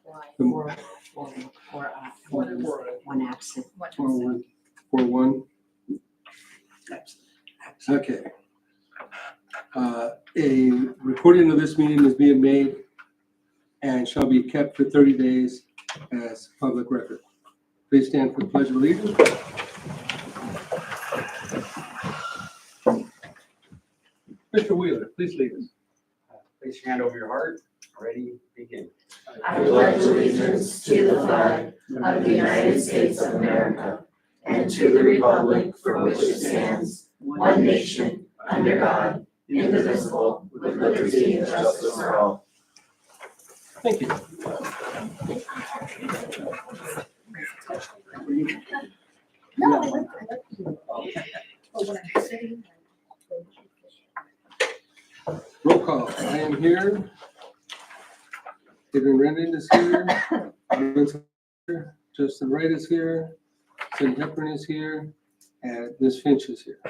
One absent. 4-1. Okay. A recording of this meeting is being made and shall be kept for 30 days as public record. Please stand for the Pledge of Allegiance. Mr. Wheeler, please lead us. Place your hand over your heart. Ready, begin. I pledge allegiance to the flag of the United States of America and to the republic for which it stands, one nation, under God, indivisible, with liberty and justice for all. Thank you. Roll call. I am here. Stephen Rendon is here. Justin Wright is here. Cindy Hepburn is here. And Ms. Finch is here.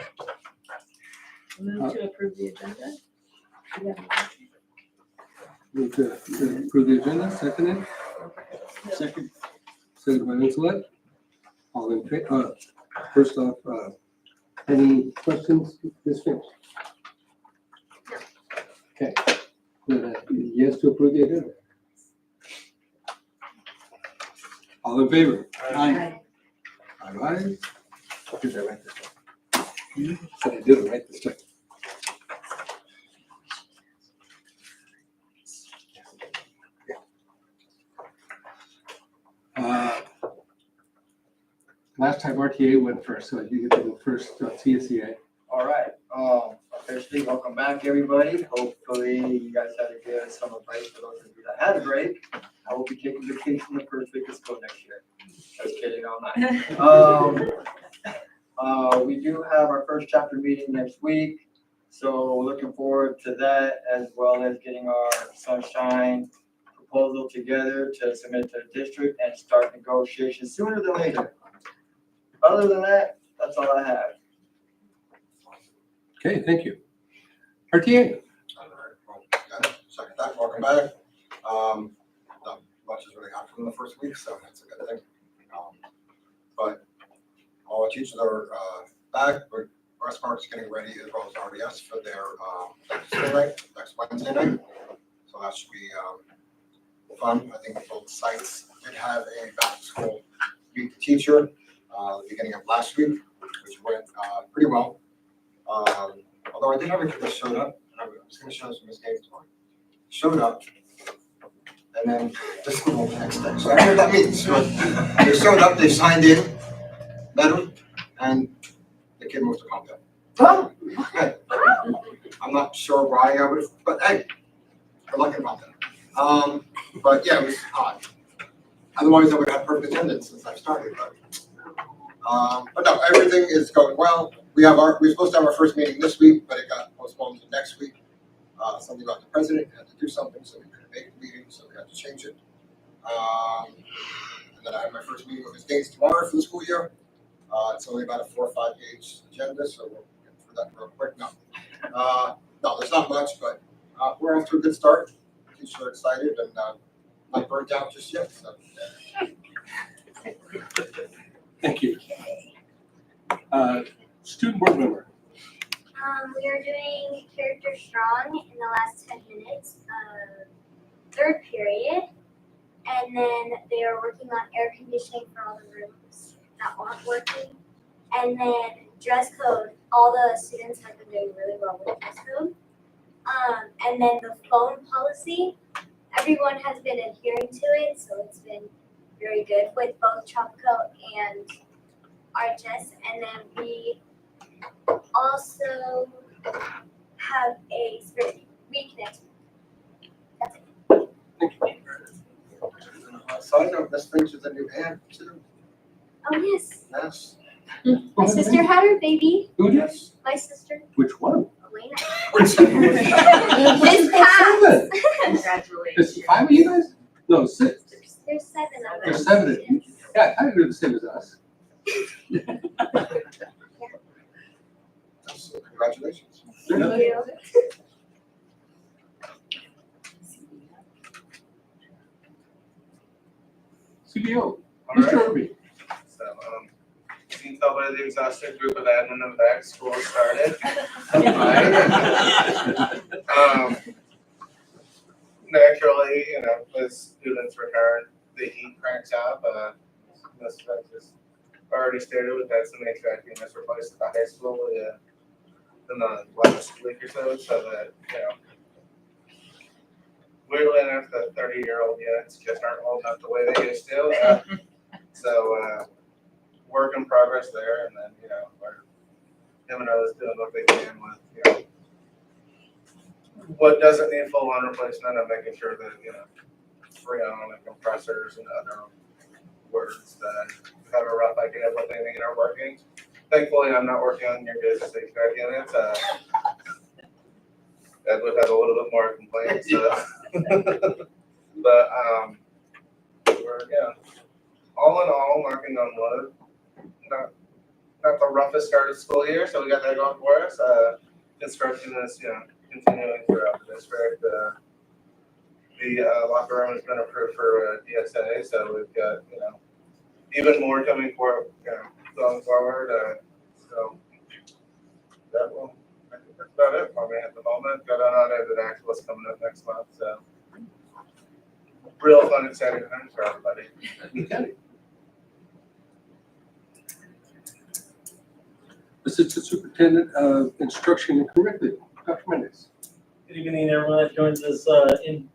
Move to approve the agenda. Move to approve the agenda. Seconded. Second. Seconded by Nicolette. All in favor. First off, any questions? Ms. Finch? Okay. Yes to approve the agenda. All in favor? Aye. Aye. Did I write this down? Said I did write this down. Last time RTA went first, so you get to go first. CSEA. All right. Officially, welcome back, everybody. Hopefully, you guys had a good summer break. For those of you that had a break, I will be taking vacation the first week of school next year. Just kidding on that. We do have our first chapter meeting next week, so looking forward to that, as well as getting our sunshine proposal together to submit to the district and start negotiations sooner than later. Other than that, that's all I have. Okay, thank you. RTA. Second time, welcome back. Not much has really happened in the first week, so that's a good thing. But all our teachers are back, but Westmark's getting ready as well as RDS for their school night, next Wednesday night. So that should be fun. I think both sites did have a back to school meet the teacher the beginning of last week, which went pretty well. Although I did have a kid that showed up, and I was going to show some mistakes tomorrow. Showed up, and then the school the next day. So I know what that means. So they showed up, they signed in, met him, and the kid moved to Compton. Oh. Okay. I'm not sure why I would have, but hey, good luck in Compton. But yeah, it was odd. Otherwise, I would have perfect attendance since I started. But no, everything is going well. We're supposed to have our first meeting this week, but it got postponed to next week. Something about the president had to do something, so we couldn't make the meeting, so we had to change it. And then I have my first meeting with Ms. Gates tomorrow for the school year. It's only about a 4 or 5 page agenda, so we'll get through that real quick. No, there's not much, but we're off to a good start. Teachers are excited and not burnt out just yet. So. Thank you. Student board member. We are doing character strong in the last 10 minutes of third period, and then they are working on air conditioning for all the rooms that aren't working, and then dress code. All the students have been doing really well with dress code, and then the phone policy. Everyone has been adhering to it, so it's been very good with both Tropico and RHS, and then we also have a spirit week next week. That's it. Thank you. Side note, Miss Finch is a new aunt too. Oh yes, Yes. my sister had her baby. Who did? My sister, Which one? Elena. Which This past. Seven. Congratulations. There's 5 of you guys? No, 6. There's 7 of There's us. 7 of you. Yeah, I think they're the same as us. So congratulations. Thank you. CBO, All Mr. right, Irby. so, you can tell by the exhaustive group of admin in the back, school started. Naturally, as students return, the heat cranks up, most of us just already stated, we've had some HVAC units replaced at the high school, in the last week or so that, weirdly enough, the 30-year-old units just aren't old enough the way they used to. So, work in progress there, and then, we're, him and others doing what they can with, what doesn't need full-on replacement, and making sure that, freon and compressors and other words that have a rough idea of what they need are working. Thankfully, I'm not working on your guys' HVAC units. Ed would have a little bit more complaints, so. But, we're, all in all, knocking on wood, not the roughest start of school year, so we got that going for us. Construction is, continuing throughout the district. The locker room has been approved for DSA, so we've got, even more coming for, going forward. So that will, I think that's about it for me at the moment. Got an unedited actuals coming up next month, so real fun, exciting times for everybody. Okay. Assistant Superintendent of Instruction and Curriculum, Dr. Mendez. Good evening, everyone that joins us in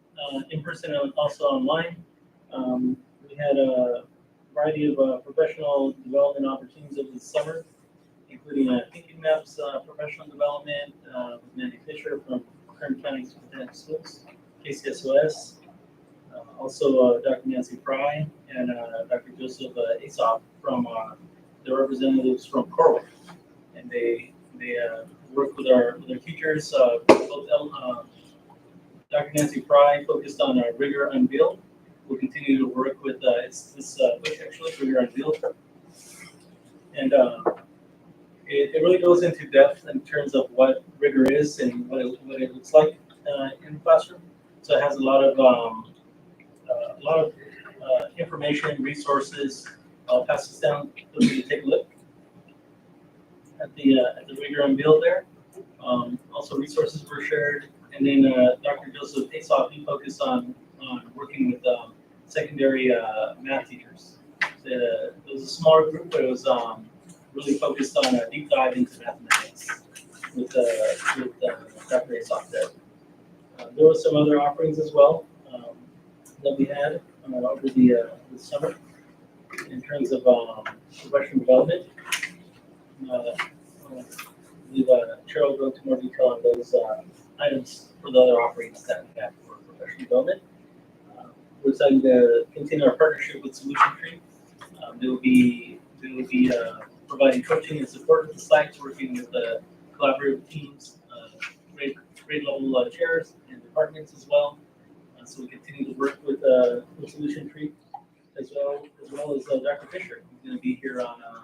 person and also online. We had a variety of professional development opportunities over the summer, including Thinking Maps professional development with Mandy Fisher from Kern County Superintendent of Schools, KCSOS. Also Dr. Nancy Fry and Dr. Joseph Aesop from the representatives from Corwin. And they work with our teachers. Both Dr. Nancy Fry focused on Rigor Unveiled. We'll continue to work with it's this book actually, Rigor Unveiled, and it really goes into depth in terms of what rigor is and what it looks like in the classroom. So it has a lot of information, resources. I'll pass this down for you to take a look at the Rigor Unveiled there. Also resources were shared, and then Dr. Joseph Aesop, he focused on working with secondary math teachers. So, it was a smaller group, but it was really focused on a deep dive into mathematics with Dr. Aesop there. There were some other offerings as well that we had over the summer in terms of professional development. I believe Cheryl will go into more detail on those items for the other offerings that we have for professional development. We're excited to continue our partnership with Solution Tree. They will be providing coaching and support at the sites, working with the collaborative teams, grade level chairs and departments as well. So we continue to work with Solution Tree as well as Dr. Fisher, who's going to be here on the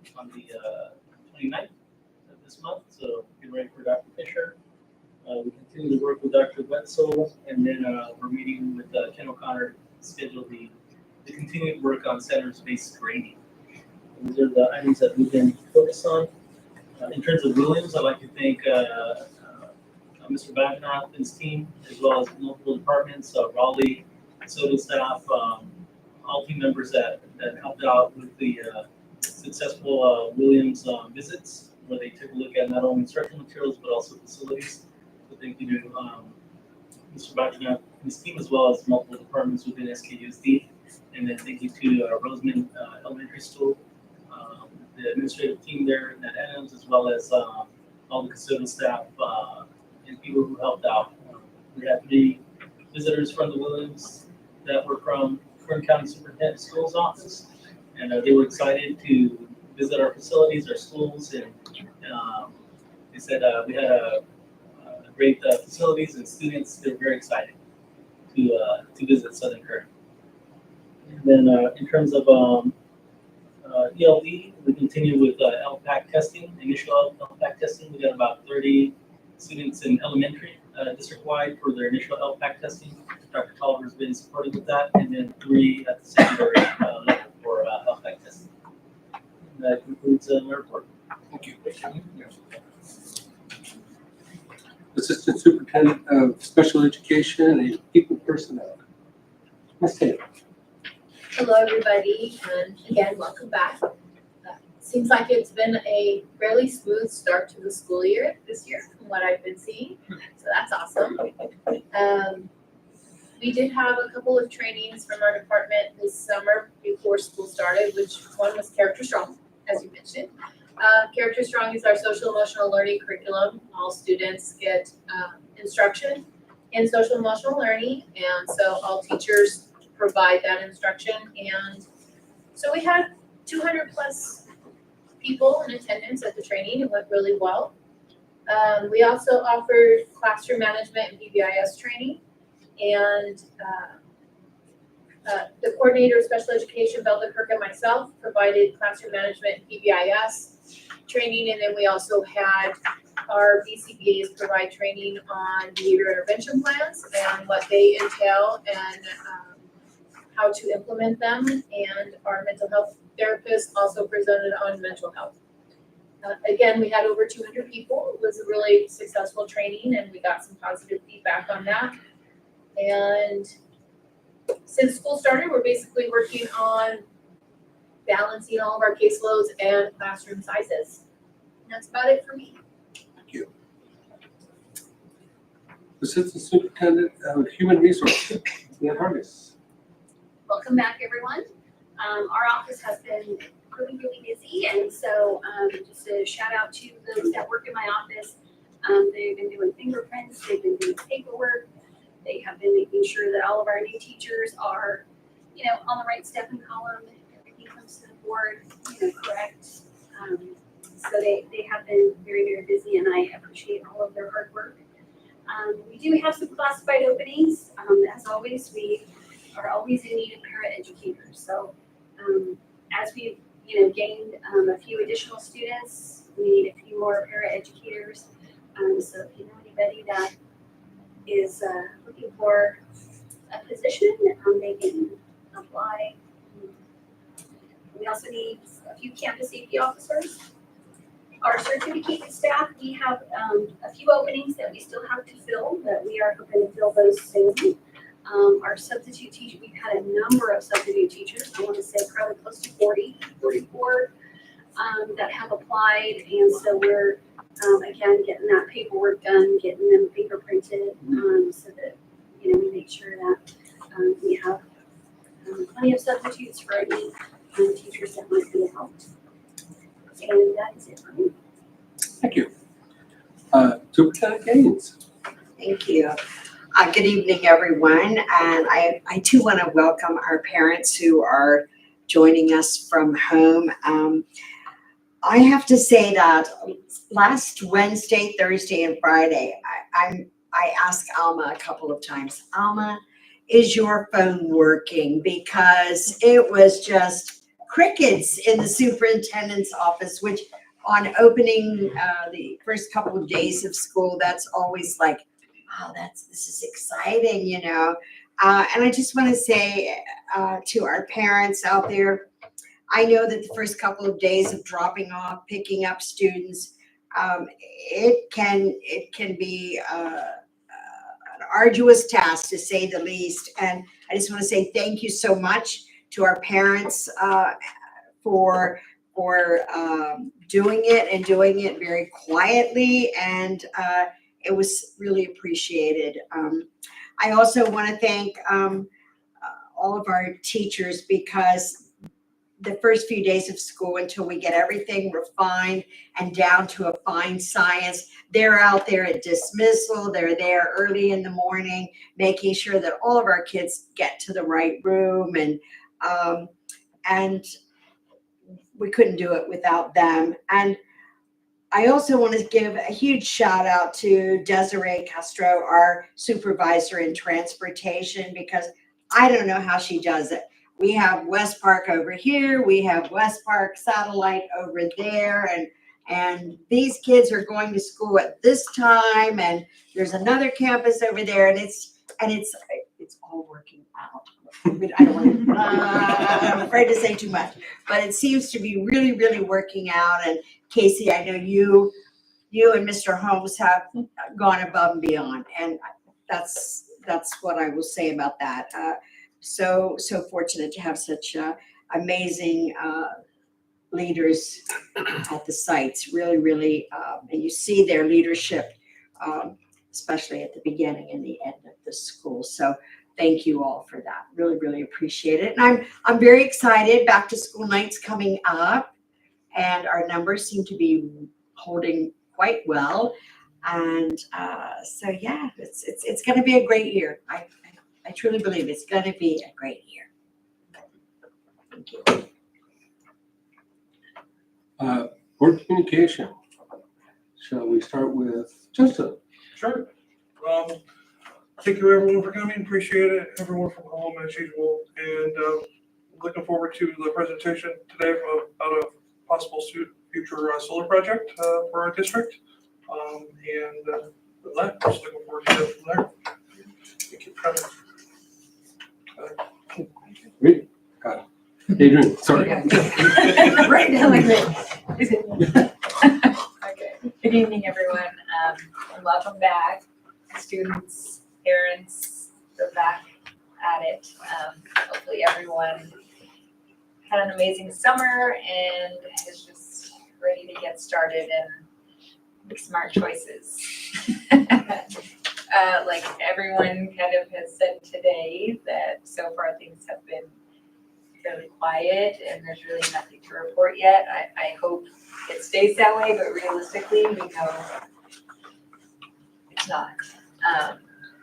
29th of this month. So get ready for Dr. Fisher. We continue to work with Dr. Wetzel, and then we're meeting with Ken O'Connor to schedule the continued work on centers-based grading. These are the items that we've been focused on. In terms of Williams, I'd like to thank Mr. Bagnoff and his team, as well as multiple departments, Raleigh, SOTA staff, all team members that helped out with the successful Williams visits, where they took a look at not only instructional materials, but also facilities. So thank you to Mr. Bagnoff and his team, as well as multiple departments within SKUSD. And then thank you to Roseman Elementary School, the administrative team there, Nat Adams, as well as all the custodial staff and people who helped out. We had 3 visitors from the Williams that were from Kern County Superintendent Schools office, and they were excited to visit our facilities, our schools, and they said we had a great facilities and students. They were very excited to visit Southern Kern. And then in terms of ELD, we continue with LPAC testing, initial LPAC testing. We got about 30 students in elementary district-wide for their initial LPAC testing. Dr. Tolliver's been supporting with that, and then 3 at the secondary level for health tech testing. And that concludes my report. Thank you. Assistant Superintendent of Special Education and People Personnel. Ms. Taylor. Hello, everybody, and again, welcome back. Seems like it's been a fairly smooth start to the school year this year from what I've been seeing, so that's awesome. We did have a couple of trainings from our department this summer before school started, which one was Character Strong, as you mentioned. Character Strong is our social emotional learning curriculum. All students get instruction in social emotional learning, and so all teachers provide that instruction. And so we had 200 plus people in attendance at the training. It went really well. We also offered classroom management and BBIS training, and the coordinator of special education, Belda Kirk, and myself provided classroom management and BBIS training, and then we also had our BCBAs provide training on behavior intervention plans and what they entail and how to implement them, and our mental health therapist also presented on mental health. Again, we had over 200 people. It was a really successful training, and we got some positive feedback on that. And since school started, we're basically working on balancing all of our caseloads and classroom sizes. And that's about it for me. Thank you. Assistant Superintendent of Human Resources, Leanne Hargis. Welcome back, everyone. Our office has been really busy, and so just a shout out to those that work in my office. They've been doing fingerprints, they've been doing paperwork, they have been making sure that all of our new teachers are, on the right step and column, everything comes to the board, correct. So they have been very busy, and I appreciate all of their hard work. We do have some classified openings. As always, we are always in need of paraeducators. So as we've gained a few additional students, we need a few more paraeducators. So if you know anybody that is looking for a position, they can apply. We also need a few campus safety officers. Our certificated staff, we have a few openings that we still have to fill, but we are hoping to fill those soon. Our substitute teacher, we've had a number of substitute teachers, I want to say probably close to 44 that have applied, and so we're again getting that paperwork done, getting them fingerprinted, so that we make sure that we have plenty of substitutes for any teachers that might be helped. And that is it for me. Thank you. Superintendent Gaines. Thank you. Good evening, everyone. And I too want to welcome our parents who are joining us from home. I have to say that last Wednesday, Thursday, and Friday, I asked Alma a couple of times, Alma, is your phone working? Because it was just crickets in the superintendent's office, which on opening the first couple of days of school, that's always like, wow, this is exciting, And I just want to say to our parents out there, I know that the first couple of days of dropping off, picking up students, it can be an arduous task, to say the least. And I just want to say thank you so much to our parents for doing it, and doing it very quietly, and it was really appreciated. I also want to thank all of our teachers, because the first few days of school, until we get everything refined and down to a fine science, they're out there at dismissal, they're there early in the morning, making sure that all of our kids get to the right room, and we couldn't do it without them. And I also want to give a huge shout out to Desiree Castro, our supervisor in transportation, because I don't know how she does it. We have West Park over here, we have West Park Satellite over there, and these kids are going to school at this time, and there's another campus over there, and it's all working out. I don't want to, I'm afraid to say too much, but it seems to be really, really working out. And Casey, I know you and Mr. Holmes have gone above and beyond, and that's what I will say about that. So fortunate to have such amazing leaders at the sites, really, and you see their leadership, especially at the beginning and the end of the school. So thank you all for that. Really appreciate it. And I'm very excited. Back to school night's coming up, and our numbers seem to be holding quite well. And so yeah, it's going to be a great year. I truly believe it's going to be a great year. Thank you. Board communication. Shall we start with Justin? Sure. Thank you everyone for coming, appreciate it, everyone from home as usual, and looking forward to the presentation today about a possible future solar project for our district. And with that, just looking forward to it from there. Thank you for coming. Great. Got it. Adrian, sorry. Right now, like that. Okay. Good evening, everyone, and welcome back, students, parents. We're back at it. Hopefully, everyone had an amazing summer and is just ready to get started and make smart choices. Like everyone kind of has said today, that so far things have been fairly quiet and there's really nothing to report yet. I hope it stays that way, but realistically, we know it's not.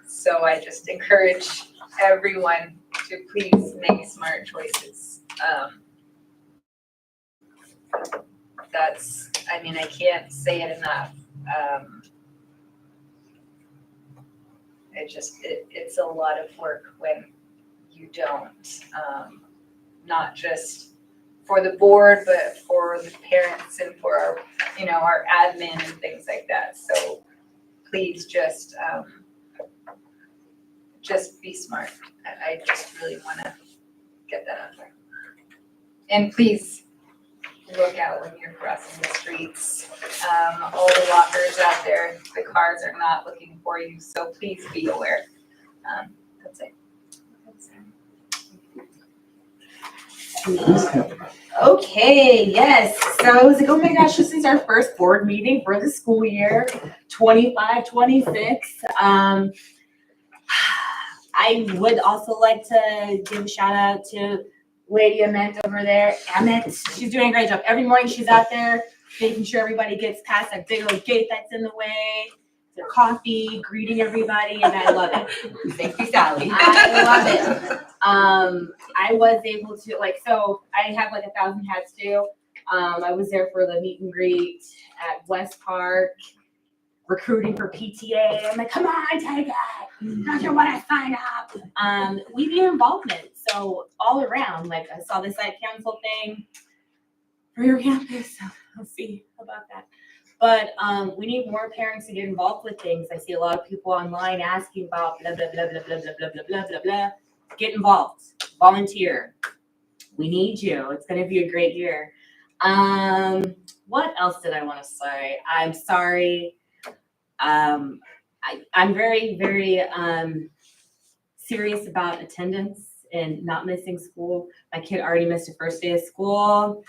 So I just encourage everyone to please make smart choices. I can't say it enough. It's a lot of work when you don't. Not just for the board, but for the parents and for our, our admin and things like that. So please just be smart. I just really want to get that out there. And please look out when you're crossing the streets. All the walkers out there, the cars are not looking for you. So please be aware. That's it. Okay, yes. So I was like, oh my gosh, this is our first board meeting for the school year, 25-26. I would also like to give a shout out to Lady Ament over there. Emmett, she's doing a great job. Every morning she's out there making sure everybody gets past that big old gate that's in the way. Their coffee, greeting everybody, and I love it. Thank you, Sally. I love it. I was able to, so I have 1,000 hats too. I was there for the meet and greet at West Park, recruiting for PTA. I'm like, come on, take it. Don't you want to sign up? We need involvement. So all around, I saw the site council thing for your campus. We'll see about that. But we need more parents to get involved with things. I see a lot of people online asking about blah, blah, blah, blah, blah, blah, blah, blah, blah, blah, blah. Get involved. Volunteer. We need you. It's going to be a great year. What else did I want to say? I'm sorry. I'm very, very serious about attendance and not missing school. My kid already missed her first day of school.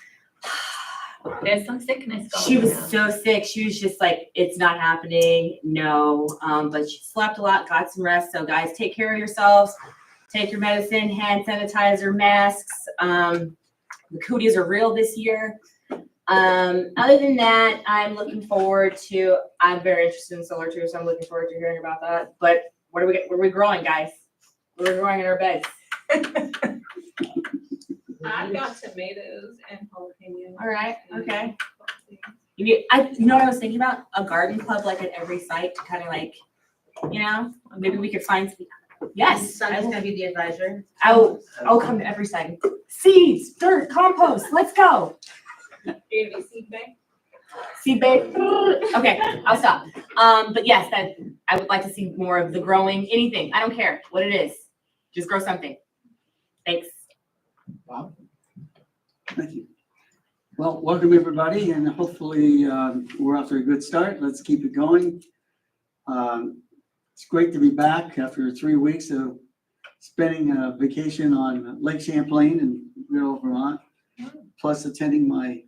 There's some sickness going on. She was so sick. She was just like, it's not happening. No. But she slept a lot, got some rest. So guys, take care of yourselves. Take your medicine, hand sanitizer, masks. The cooties are real this year. Other than that, I'm very interested in solar too, so I'm looking forward to hearing about that. But where are we growing, guys? We're growing in our beds. I've got tomatoes and jalapenos. All right. Okay. You know what I was thinking about? A garden club at every site to kind of maybe we could find some. Yes. Sonny's gonna be the advisor. I'll come to every site. Seeds, dirt, compost. Let's go. You're gonna be seed bank? Seed bank. Okay, I'll stop. But yes, I would like to see more of the growing. Anything. I don't care what it is. just grow something. Thanks. Thank you. Well, welcome everybody, and hopefully we're off to a good start. Let's keep it going. It's great to be back after 3 weeks of spending a vacation on Lake Champlain in Riddle, Vermont, plus attending my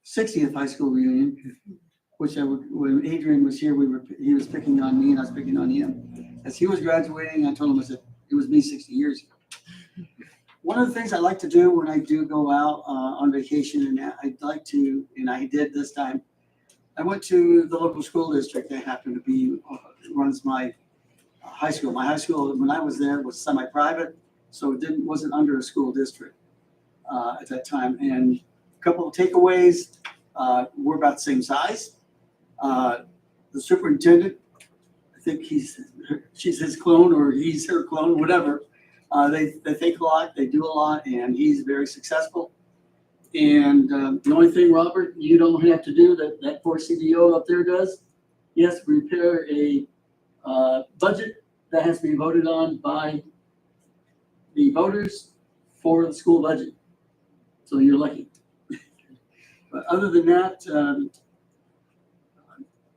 60th high school reunion, which when Adrian was here, he was picking on me and I was picking on him. As he was graduating, I told him, I said, it was me 60 years ago. One of the things I like to do when I do go out on vacation, and I'd like to, and I did this time, I went to the local school district that happened to be, runs my high school. My high school, when I was there, was semi-private, so it wasn't under a school district at that time. And a couple of takeaways, we're about the same size. The superintendent, I think she's his clone or he's her clone, whatever. They think a lot, they do a lot, and he's very successful. And the only thing, Robert, you don't have to do that poor CDO up there does, he has to prepare a budget that has to be voted on by the voters for the school budget. So you're lucky. But other than that,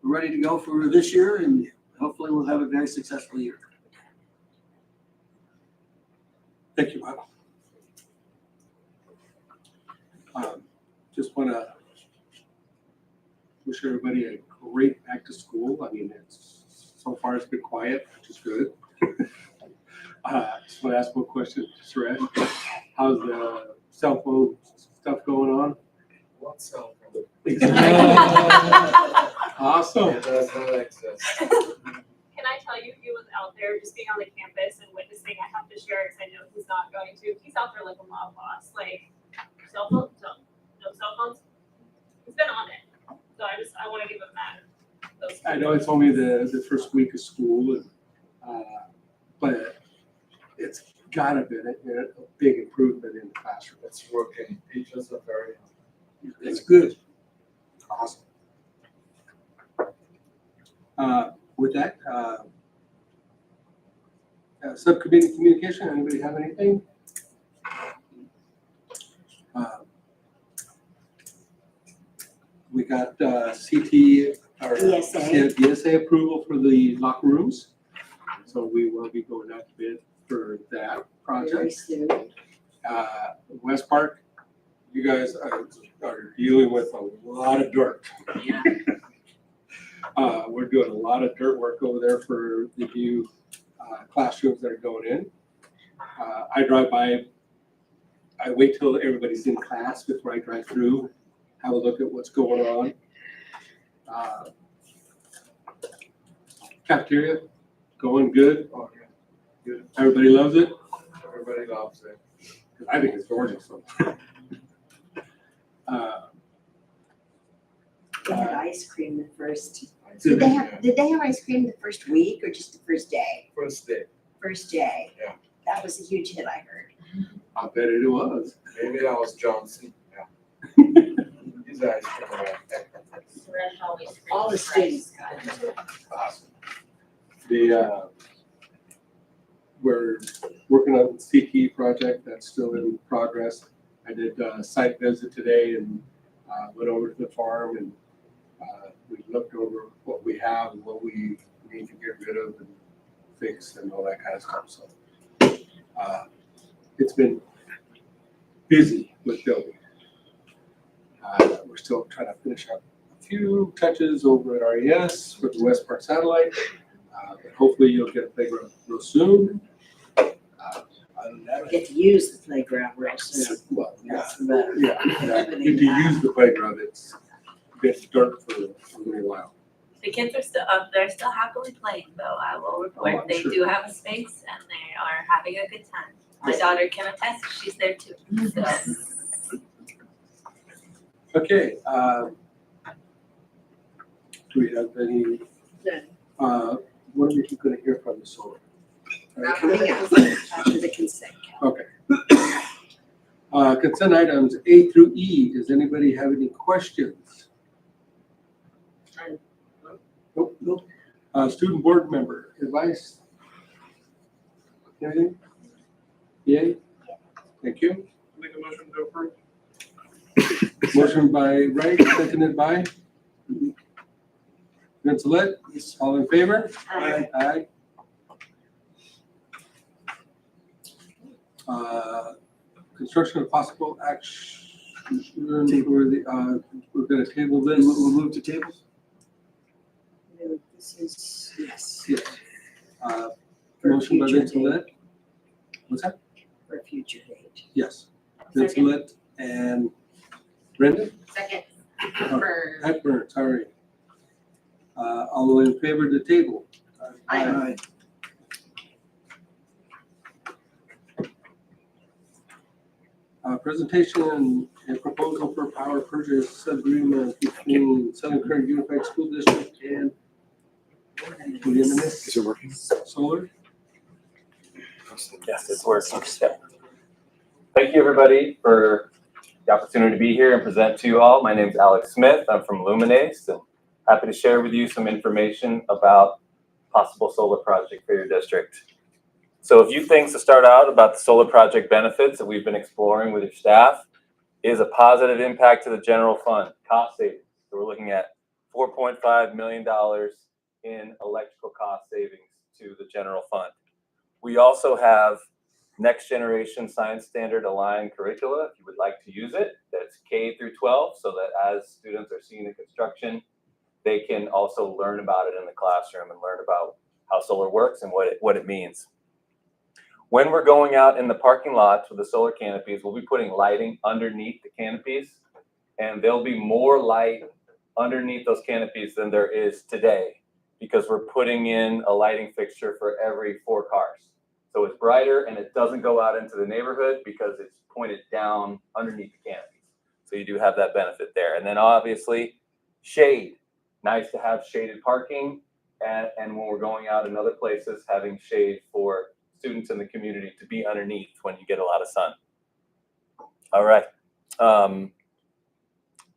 we're ready to go for this year, and hopefully we'll have a very successful year. Thank you, Bob. Just want to wish everybody a great back to school. I mean, so far it's been quiet, which is good. Just want to ask one question, Suresh. How's the cell phone stuff going on? What cell phone? Awesome. It does not exist. Can I tell you, he was out there just being on the campus and witnessing. I have to share because I know he's not going to. He's out there like a mob boss. Like, cell phones? No cell phones? He's been on it. So I want to give him that. I know it's only the first week of school, and, but it's gotta be a big improvement in the classroom. It's working. Teachers are very. It's good. Awesome. With that, subcommittee communication, anybody have anything? We got CT or DSA approval for the locker rooms. So we will be going out to bid for that project. Very soon. West Park, you guys are dealing with a lot of dirt. Yeah. We're doing a lot of dirt work over there for the new classrooms that are going in. I drive by, I wait till everybody's in class before I drive through, have a look at what's going on. Cafeteria, going good. Oh, yeah. Good. Everybody loves it. Everybody loves it. I think it's gorgeous. So. They had ice cream the first. Did Did they have ice cream the first week or just the first day? First day. First day. Yeah. That was a huge hit, I heard. I bet it was. Maybe that was Johnson. Yeah. He's ice cream. All the students. Awesome. We're working on the CT project that's still in progress. I did a site visit today and went over to the farm and we looked over what we have and what we need to get rid of and fix and all that kind of stuff. So it's been busy with building. We're still trying to finish up a few touches over at RES for the West Park satellite. But hopefully you'll get a playground real soon. Other than that, Get to use the playground real soon. yeah, well, yeah, That's the matter. yeah, if you use the playground, it's been dark for a little while. The kids are still up there, still happily playing though, I will report. Oh, I'm They sure. do have a space and they are having a good time. My daughter can attest, she's there too, so. Okay, do we have any, what are we gonna hear from the solar? Coming up after the consent. Okay. Consent items A through E, does anybody have any questions? Nope, nope. Student board member, advice? Anything? Yay? Thank you. Make a motion to approve. Motion by Wright, seconded by Vincelet. All in favor? Aye. Aye. Construction of possible action for the, we're gonna table this. We'll move to tables? This is, yes, Yes. For Motion by future Vincelet. What's that? for a future date. Yes. Second. Vincelet and Brenda? Second. Oh, Hepburn, sorry. All in favor of the table? Aye. Presentation and proposal for power purchase agreement between Southern Current Unified School District and Is it working? Solar. Yes, it's working. Yeah. Thank you, everybody, for the opportunity to be here and present to you all. My name is Alex Smith. I'm from Luminace, and happy to share with you some information about possible solar project for your district. So a few things to start out about the solar project benefits that we've been exploring with your staff is a positive impact to the general fund, cost savings. So we're looking at $4.5 million in electrical cost savings to the general fund. We also have next generation science standard aligned curricula, if you would like to use it, that's K through 12, so that as students are seeing the construction, they can also learn about it in the classroom and learn about how solar works and what it means. When we're going out in the parking lots with the solar canopies, we'll be putting lighting underneath the canopies, and there'll be more light underneath those canopies than there is today, because we're putting in a lighting fixture for every 4 cars. So it's brighter and it doesn't go out into the neighborhood because it's pointed down underneath the canopies. So you do have that benefit there. And then obviously shade, nice to have shaded parking. And when we're going out in other places, having shade for students in the community to be underneath when you get a lot of sun. All right.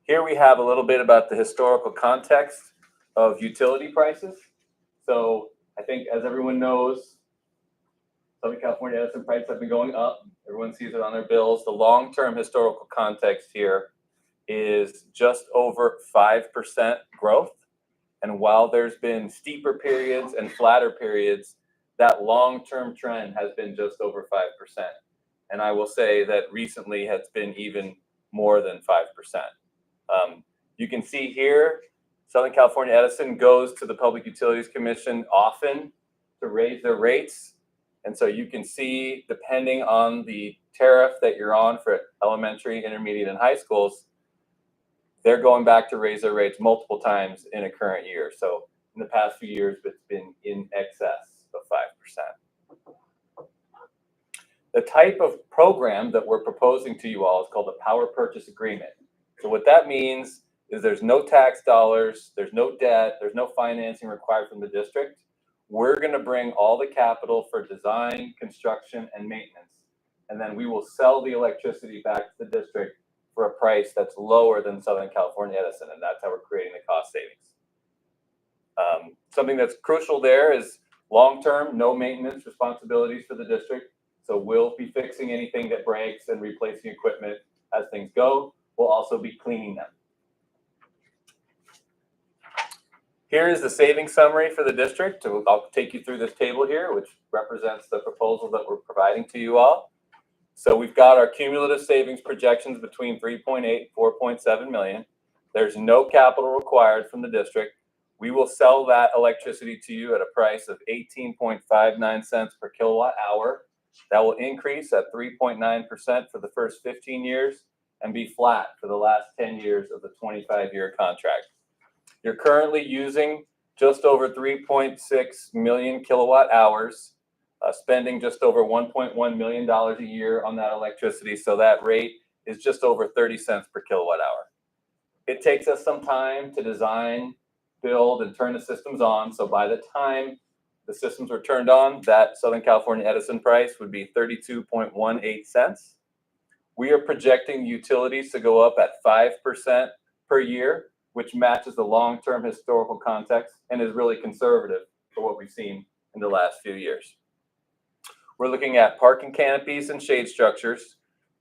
Here we have a little bit about the historical context of utility prices. So I think, as everyone knows, Southern California Edison prices have been going up. Everyone sees it on their bills. The long-term historical context here is just over 5% growth. And while there's been steeper periods and flatter periods, that long-term trend has been just over 5%. And I will say that recently has been even more than 5%. You can see here, Southern California Edison goes to the Public Utilities Commission often to raise their rates. And so you can see, depending on the tariff that you're on for elementary, intermediate, and high schools, they're going back to raise their rates multiple times in a current year. So in the past few years, it's been in excess of 5%. The type of program that we're proposing to you all is called a power purchase agreement. So what that means is there's no tax dollars, there's no debt, there's no financing required from the district. We're going to bring all the capital for design, construction, and maintenance. And then we will sell the electricity back to the district for a price that's lower than Southern California Edison. And that's how we're creating the cost savings. Something that's crucial there is long-term, no maintenance responsibilities for the district. So we'll be fixing anything that breaks and replacing equipment as things go. We'll also be cleaning them. Here is the savings summary for the district. So I'll take you through this table here, which represents the proposal that we're providing to you all. So we've got our cumulative savings projections between 3.8 and 4.7 million. There's no capital required from the district. We will sell that electricity to you at a price of 18.59 cents per kilowatt hour. That will increase at 3.9% for the first 15 years and be flat for the last 10 years of the 25-year contract. You're currently using just over 3.6 million kilowatt hours, spending just over $1.1 million a year on that electricity. So that rate is just over 30 cents per kilowatt hour. It takes us some time to design, build, and turn the systems on. So by the time the systems were turned on, that Southern California Edison price would be 32.18 cents. We are projecting utilities to go up at 5% per year, which matches the long-term historical context and is really conservative for what we've seen in the last few years. we're looking at parking canopies and shade structures,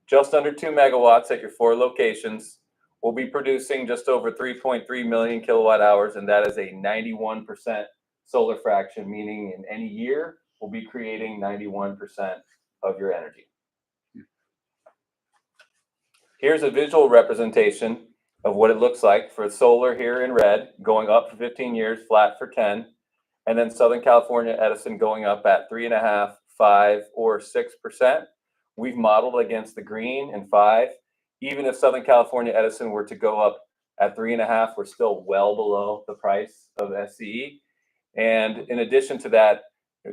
just under 2 megawatts at your 4 locations. We'll be producing just over 3.3 million kilowatt hours, and that is a 91% solar fraction, meaning in any year, we'll be creating 91% of your energy. Here's a visual representation of what it looks like for solar here in red, going up for 15 years, flat for 10, and then Southern California Edison going up at 3.5, 5, or 6%. We've modeled against the green and 5. Even if Southern California Edison were to go up at 3.5, we're still well below the price of SCE. And in addition to that,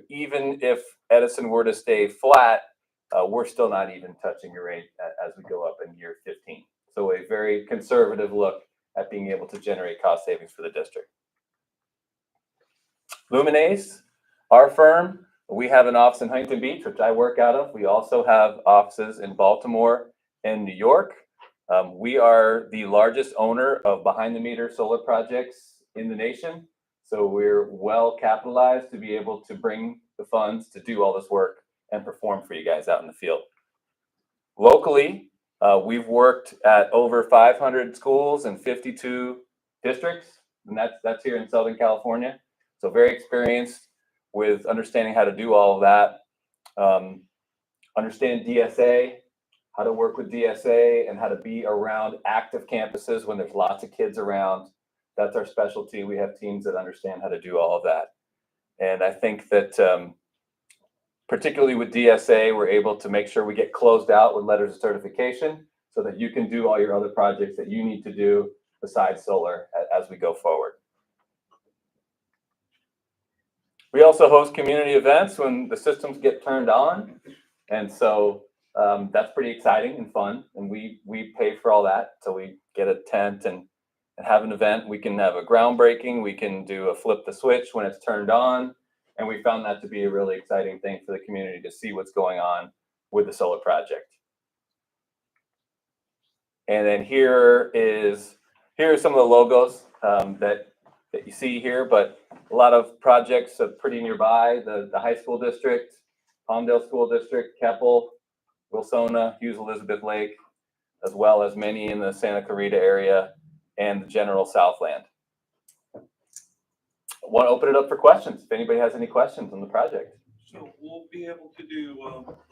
even if Edison were to stay flat, we're still not even touching your rate as we go up in year 15. So a very conservative look at being able to generate cost savings for the district. Luminace, our firm, we have an office in Huntington Beach, which I work out of. We also have offices in Baltimore and New York. We are the largest owner of behind-the-meter solar projects in the nation. So we're well capitalized to be able to bring the funds to do all this work and perform for you guys out in the field. Locally, we've worked at over 500 schools and 52 districts, and that's here in Southern California. So very experienced with understanding how to do all of that. Understand DSA, how to work with DSA, and how to be around active campuses when there's lots of kids around. That's our specialty. We have teams that understand how to do all of that. And I think that particularly with DSA, we're able to make sure we get closed out with letters of certification so that you can do all your other projects that you need to do besides solar as we go forward. We also host community events when the systems get turned on. And so that's pretty exciting and fun. And we pay for all that. So we get a tent and have an event. We can have a groundbreaking. We can do a flip the switch when it's turned on. And we found that to be a really exciting thing for the community to see what's going on with the solar project. And then here are some of the logos that you see here, but a lot of projects are pretty nearby. The high school district, Palmdale School District, Keppel, Wilsona, Hughes Elizabeth Lake, as well as many in the Santa Clarita area and the general Southland. I want to open it up for questions. If anybody has any questions on the project. So we'll be able to do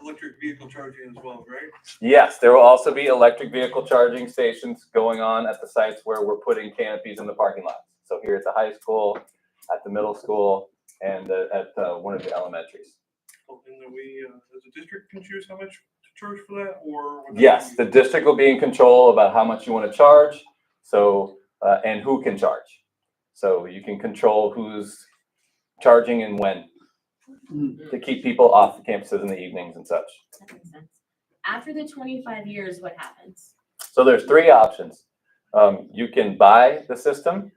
electric vehicle charging as well, right? Yes, there will also be electric vehicle charging stations going on at the sites where we're putting canopies in the parking lots. So here at the high school, at the middle school, and at one of the elementaries. And then we, as a district, can choose how much to charge for that, or? Yes, the district will be in control about how much you want to charge, so and who can charge. So you can control who's charging and when to keep people off the campuses in the evenings and such. That makes sense. After the 25 years, what happens? So there's 3 options. You can buy the system,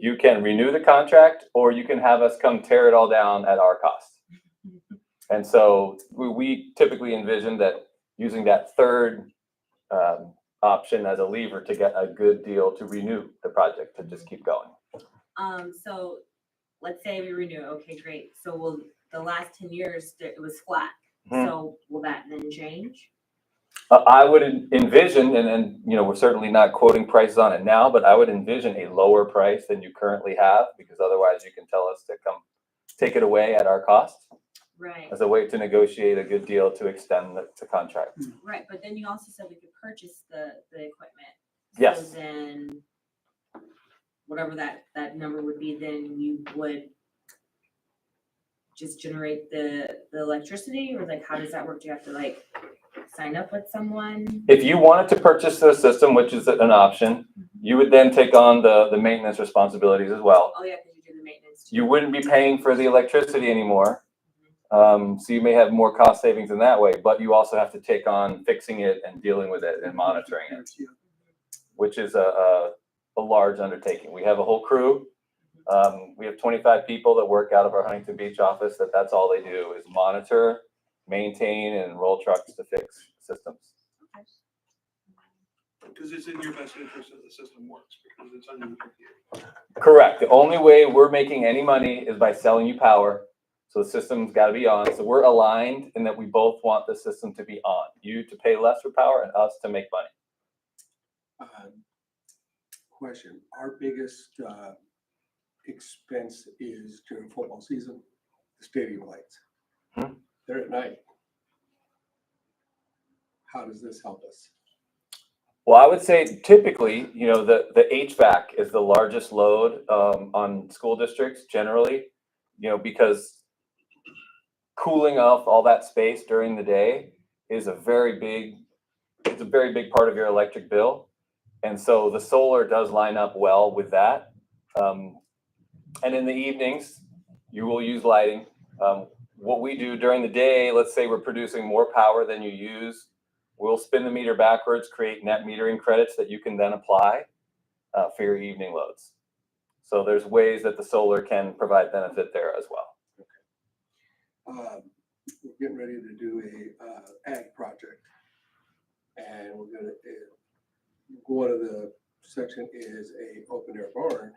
you can renew the contract, or you can have us come tear it all down at our cost. And so we typically envision that using that third option as a lever to get a good deal to renew the project, to just keep going. So let's say we renew, okay, great. So will the last 10 years, it was flat. So will that then change? I would envision, and you know, we're certainly not quoting prices on it now, but I would envision a lower price than you currently have, because otherwise you can tell us to come take it away at our cost. Right. As a way to negotiate a good deal to extend the contract. Right, but then you also said we could purchase the equipment. Yes. So then, whatever that number would be, then you would just generate the electricity, or like, how does that work? Do you have to like sign up with someone? If you wanted to purchase the system, which is an option, you would then take on the maintenance responsibilities as well. Oh yeah, because you do the maintenance too. You wouldn't be paying for the electricity anymore. So you may have more cost savings in that way, but you also have to take on fixing it and dealing with it and monitoring it, which is a large undertaking. We have a whole crew. We have 25 people that work out of our Huntington Beach office. That's all they do is monitor, maintain, and roll trucks to fix systems. Because it's in your best interest that the system works, because it's under the PPA. Correct. The only way we're making any money is by selling you power. So the system's got to be on. So we're aligned in that we both want the system to be on. You to pay less for power and us to make money. Question, our biggest expense is during football season, the stadium lights. They're at night. How does this help us? Well, I would say typically, you know, the HVAC is the largest load on school districts generally, you know, because cooling off all that space during the day is a very big part of your electric bill. And so the solar does line up well with that. And in the evenings, you will use lighting. What we do during the day, let's say we're producing more power than you use, we'll spin the meter backwards, create net metering credits that you can then apply for your evening loads. So there's ways that the solar can provide benefit there as well. We're getting ready to do a ag project. And we're gonna, one of the section is a open air barn.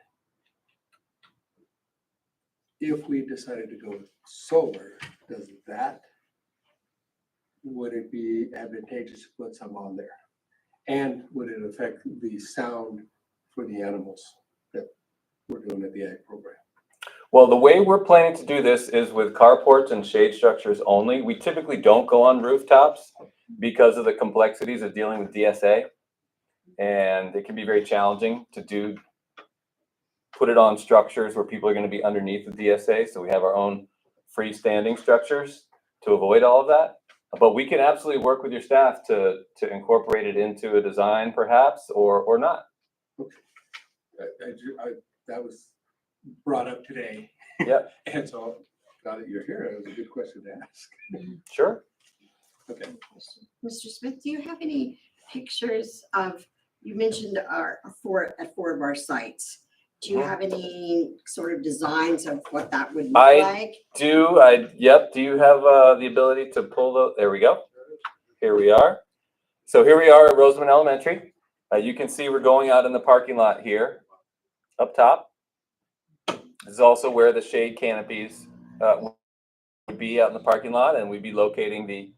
If we decided to go with solar, would it be advantageous to put some on there? And would it affect the sound for the animals that we're doing at the ag program? Well, the way we're planning to do this is with carports and shade structures only. We typically don't go on rooftops because of the complexities of dealing with DSA. And it can be very challenging to put it on structures where people are going to be underneath the DSA. So we have our own freestanding structures to avoid all of that. But we can absolutely work with your staff to incorporate it into a design perhaps, or not. That was brought up today. Yeah. And so now that you're here, it was a good question to ask. Sure. Okay. Mr. Smith, do you have any pictures of, you mentioned four of our sites. Do you have any sort of designs of what that would look like? Yep. Do you have the ability to pull there we go. Here we are. So here we are at Roseman Elementary. You can see we're going out in the parking lot here up top. This is also where the shade canopies would be out in the parking lot, and we'd be locating the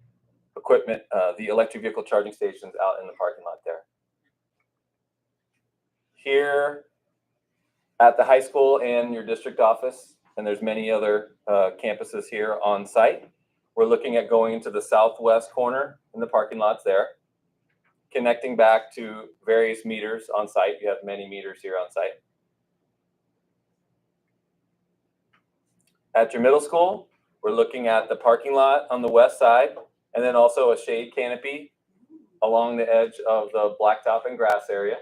equipment, the electric vehicle charging stations out in the parking lot there. Here at the high school and your district office, and there's many other campuses here on site. We're looking at going into the southwest corner in the parking lots there, connecting back to various meters on site. You have many meters here on site. At your middle school, we're looking at the parking lot on the west side, and then also a shade canopy along the edge of the blacktop and grass area.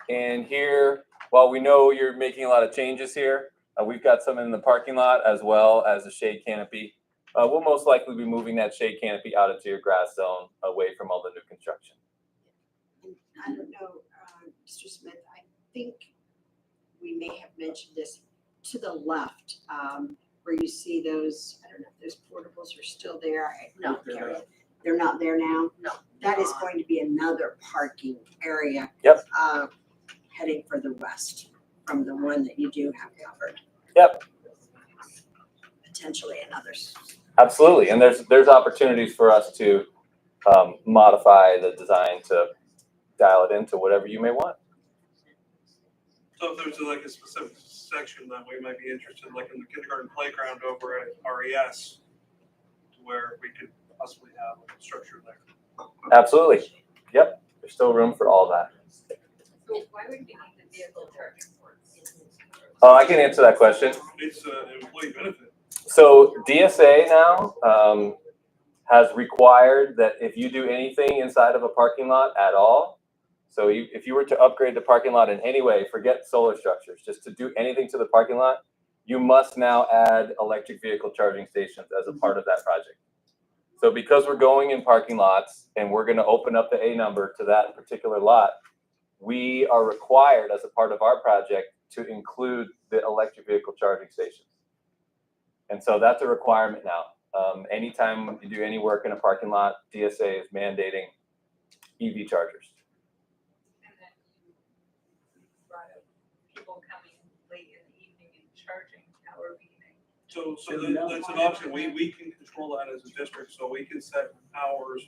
And here, while we know you're making a lot of changes here, we've got some in the parking lot as well as a shade canopy. We'll most likely be moving that shade canopy out into your grass zone away from all the new construction. I don't know, Mr. Smith, I think we may have mentioned this to the left, where you see those, I don't know if those portables are still there. No. They're not there now? No. That is going to be another parking area. Yep. Heading further west from the one that you do have covered. Yep. Potentially another. Absolutely, and there's opportunities for us to modify the design to dial it into whatever you may want. So if there's like a specific section that we might be interested in, like in the kindergarten playground over at RES, to where we could possibly have a structure there. Absolutely. Yep. There's still room for all that. So why would we need the vehicle charging ports? I can answer that question. It's an employee benefit. So DSA now has required that if you do anything inside of a parking lot at all, so if you were to upgrade the parking lot in any way, forget solar structures, just to do anything to the parking lot, you must now add electric vehicle charging stations as a part of that project. So because we're going in parking lots and we're going to open up the A number to that particular lot, we are required as a part of our project to include the electric vehicle charging stations. And so that's a requirement now. Anytime you do any work in a parking lot, DSA is mandating EV chargers. And then you brought up So that's an option. We can control that as a district, so we can set hours,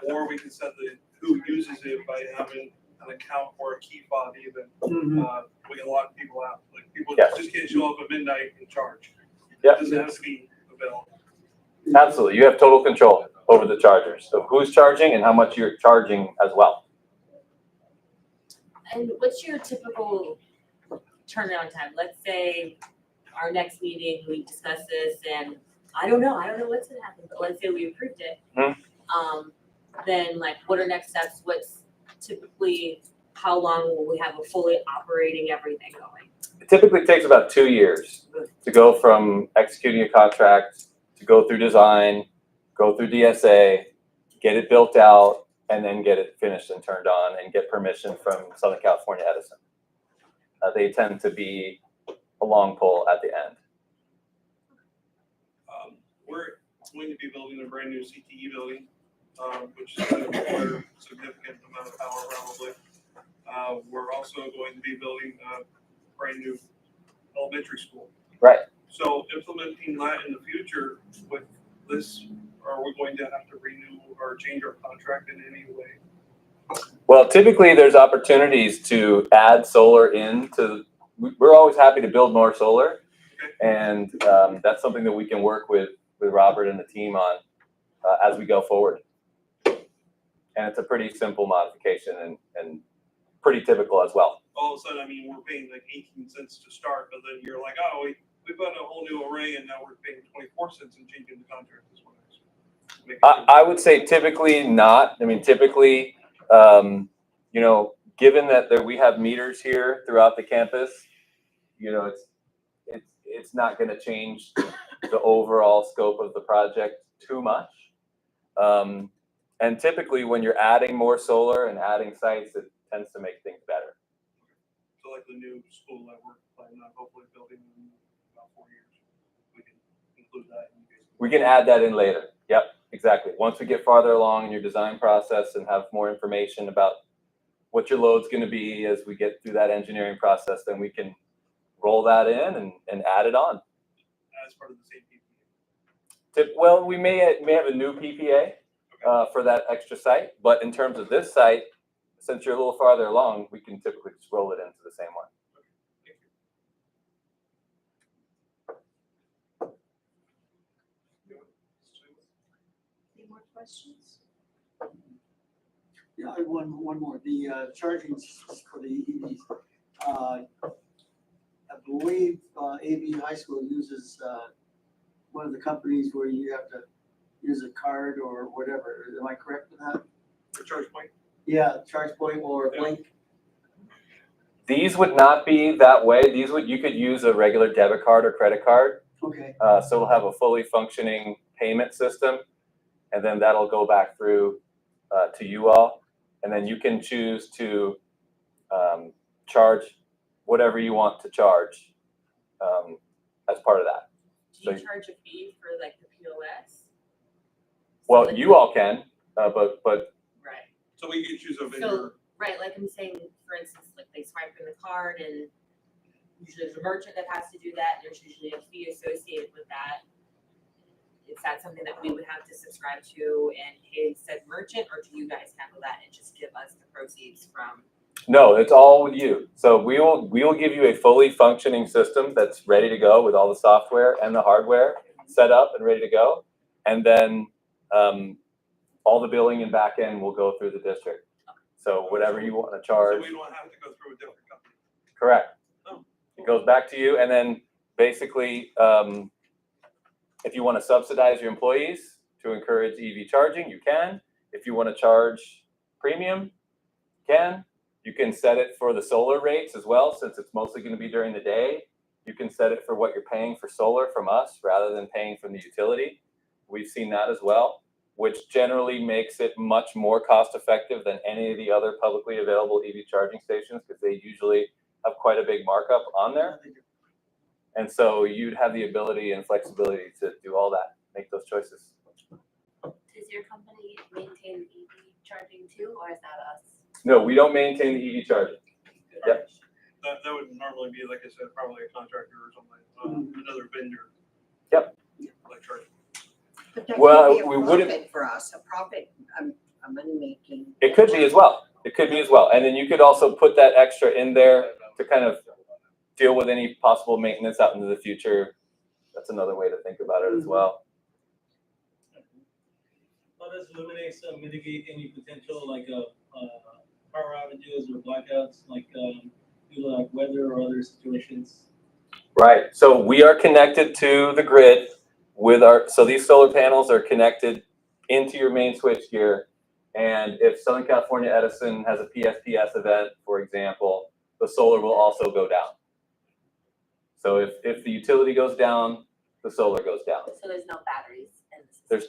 or we can set who uses it by having an account or a key fob even. We can lock people out. Like people just can't show up at midnight and charge. Yeah. It doesn't have to be available. Absolutely. You have total control over the chargers. So who's charging and how much you're charging as well. And what's your typical turnaround time? Let's say our next meeting, we discuss this and I don't know what's gonna happen, but let's say we approved it. Then like, what are next steps? What's typically, how long will we have a fully operating everything going? It typically takes about 2 years to go from executing a contract to go through design, go through DSA, get it built out, and then get it finished and turned on and get permission from Southern California Edison. They tend to be a long pole at the end. We're going to be building a brand new CTE building, which is going to require a significant amount of power probably. We're also going to be building a brand new elementary school. Right. So implementing that in the future with this, are we going to have to renew or change our contract in any way? Well, typically there's opportunities to add solar into, we're always happy to build more solar. And that's something that we can work with Robert and the team on as we go forward. And it's a pretty simple modification and pretty typical as well. All of a sudden, I mean, we're paying like 18 cents to start, but then you're like, oh, we put a whole new array and now we're paying 24 cents and changing the contract this one. I would say typically not. I mean, typically, you know, given that we have meters here throughout the campus, you know, it's not going to change the overall scope of the project too much. And typically, when you're adding more solar and adding sites, it tends to make things better. So, like the new school that we're planning on hopefully building in about 4 years, we can include that. We can add that in later. Yep, exactly. Once we get farther along in your design process and have more information about what your load's going to be as we get through that engineering process, then we can roll that in and add it on. As part of the same PPA. Well, we may have a new PPA for that extra site, but in terms of this site, since you're a little farther along, we can typically just roll it into the same one. Any more questions? Yeah, I have one more. The charging for the EVs. I believe AV High School uses one of the companies where you have to use a card or whatever. Am I correct with that? The charge point? Yeah, charge point or Blink. These would not be that way. You could use a regular debit card or credit card. Okay. So it'll have a fully functioning payment system, and then that'll go back through to you all, and then you can choose to charge whatever you want to charge as part of that. Do you charge a fee for like the POS? Well, you all can, but Right. So we can choose a vendor. So, right, like I'm saying, for instance, like they swipe in the card and usually there's a merchant that has to do that. There's usually a fee associated with that. Is that something that we would have to subscribe to and pay said merchant, or do you guys handle that and just give us the proceeds from? no, it's all with you. So we will give you a fully functioning system that's ready to go with all the software and the hardware set up and ready to go, and then all the billing and back end will go through the district. So whatever you want to charge. So we don't have to go through a different company. Correct. Oh. It goes back to you, and then basically, if you want to subsidize your employees to encourage EV charging, you can. If you want to charge premium, you can. You can set it for the solar rates as well, since it's mostly going to be during the day. You can set it for what you're paying for solar from us rather than paying from the utility. We've seen that as well, which generally makes it much more cost effective than any of the other publicly available EV charging stations, because they usually have quite a big markup on there. And so you'd have the ability and flexibility to do all that, make those choices. Does your company maintain EV charging too, or is that us? No, we don't maintain the EV charging. Yep. That would normally be, like I said, probably a contractor or something, another vendor. But that Well, could be we a wouldn't- profit for us, a money-making. It could be as well. It could be as well. And then you could also put that extra in there to kind of deal with any possible maintenance out into the future. That's another way to think about it as well. How does Luminace mitigate any potential like power outages or blackouts, like due to like weather or other situations? Right. So we are connected to the grid with so these solar panels are connected into your main switch gear. And if Southern California Edison has a PSPS event, for example, the solar will also go down. So if the utility goes down, the solar goes down. So there's no batteries in this. There's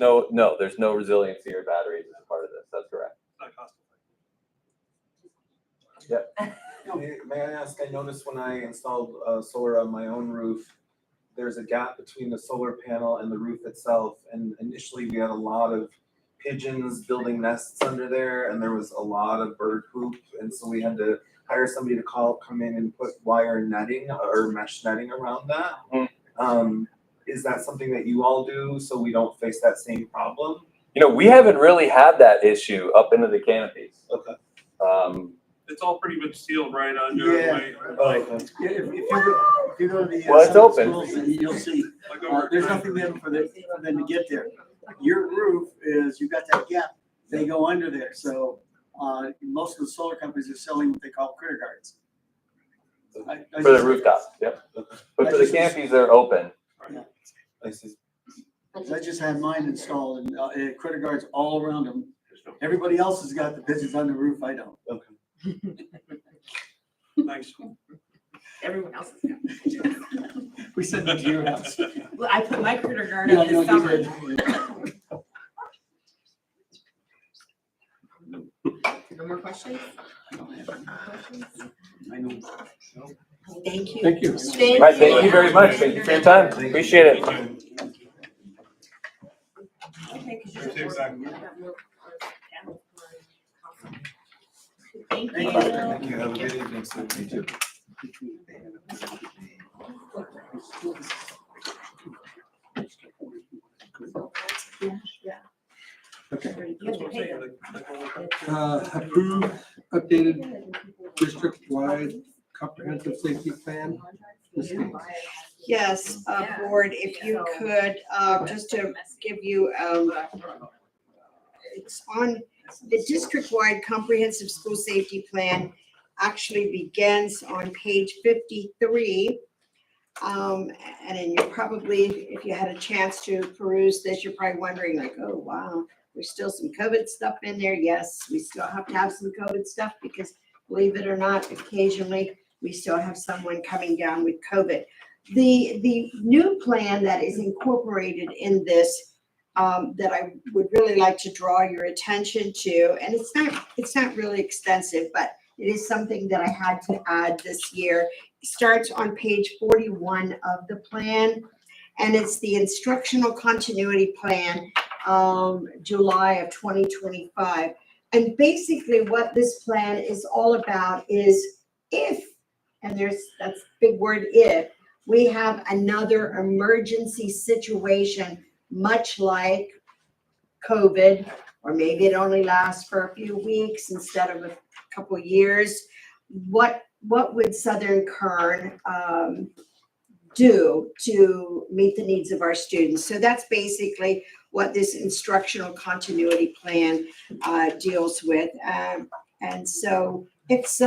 no resiliency or batteries as a part of this. That's correct. May I ask, I noticed when I installed solar on my own roof, there's a gap between the solar panel and the roof itself. And initially we had a lot of pigeons building nests under there, and there was a lot of bird poop. And so we had to hire somebody to come in and put wire netting or mesh netting around that. Is that something that you all do so we don't face that same problem? You know, we haven't really had that issue up into the canopies. Okay. It's all pretty much sealed right under. Yeah. Yeah, if you go to the. Well, it's some open. schools, you'll see, there's nothing there for them to get there. Your roof is, you've got that gap, they go under there, so, most of the solar companies are selling what they call critter guards. For the rooftop, yep. But for the canopies, they're open. I just had mine installed and, critter guards all around them. Everybody else has got the pigeons on the roof, I don't. Okay. Nice. Everyone else is down. We sent them to your house. Well, I put my critter guard Yeah, up I know this you summer. did. No more questions? I know. Thank you. Thank you. All right, thank you very much. Thank you for your time. Appreciate it. Okay, 'cause Same you're back. Thank Thank you. Thank you. Have a good evening, sir. You too. Approve updated district-wide comprehensive safety plan. Yes, board, if you could, just to give you, it's on, the district-wide comprehensive school safety plan actually begins on page 53. And then you're probably, if you had a chance to peruse this, you're probably wondering like, oh, wow, there's still some COVID stuff in there. Yes, we still have to have some COVID stuff because believe it or not, occasionally we still have someone coming down with COVID. The new plan that is incorporated in this that I would really like to draw your attention to, and it's not really extensive, but it is something that I had to add this year. It starts on page 41 of the plan, and it's the instructional continuity plan, July of 2025. And basically what this plan is all about is if, and that's big word if, we have another emergency situation, much like COVID, or maybe it only lasts for a few weeks instead of a couple years, what would Southern Kern do to meet the needs of our students? So that's basically what this instructional continuity plan deals with. And so it's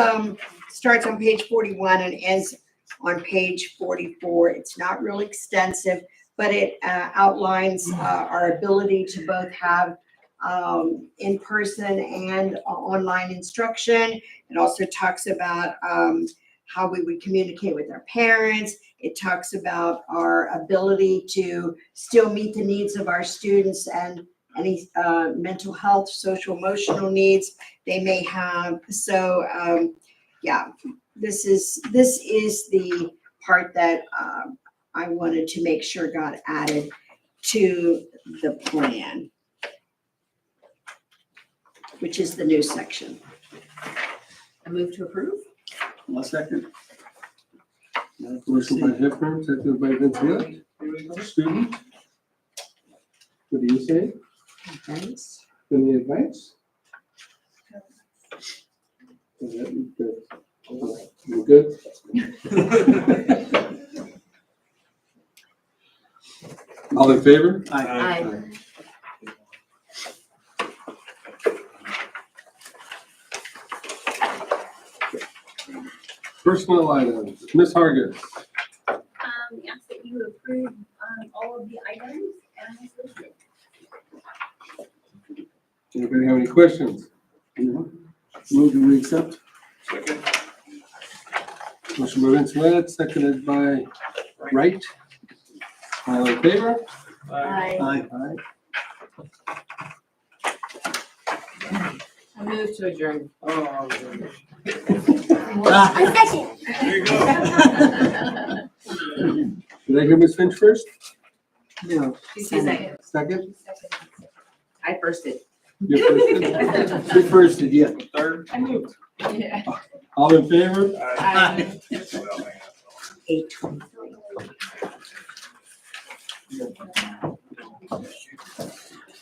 starts on page 41 and ends on page 44. It's not really extensive, but it outlines our ability to both have in-person and online instruction. It also talks about how we would communicate with our parents. It talks about our ability to still meet the needs of our students and any mental health, social, emotional needs they may have. So yeah, this is the part that I wanted to make sure got added to the plan, which is the new section. I move to approve. 1 second. Motion by Heffron, seconded by Vincent. Student? What do you say? Thanks. Any advice? Is that good? You good? All in favor? Aye. Personal items, Ms. Hargis. We ask that you approve, all of the items as listed. Anybody have any questions? Move to accept. Second. Motion by Vince Willett, seconded by Wright. All in favor? Aye. Aye. I move to adjourn. Oh. Second. There you go. Did I hear Ms. Finch first? Yeah. She's second. Second? I firsted. You first? You firsted, yeah. Third. I moved. Yeah. All in favor? Aye. 8:23.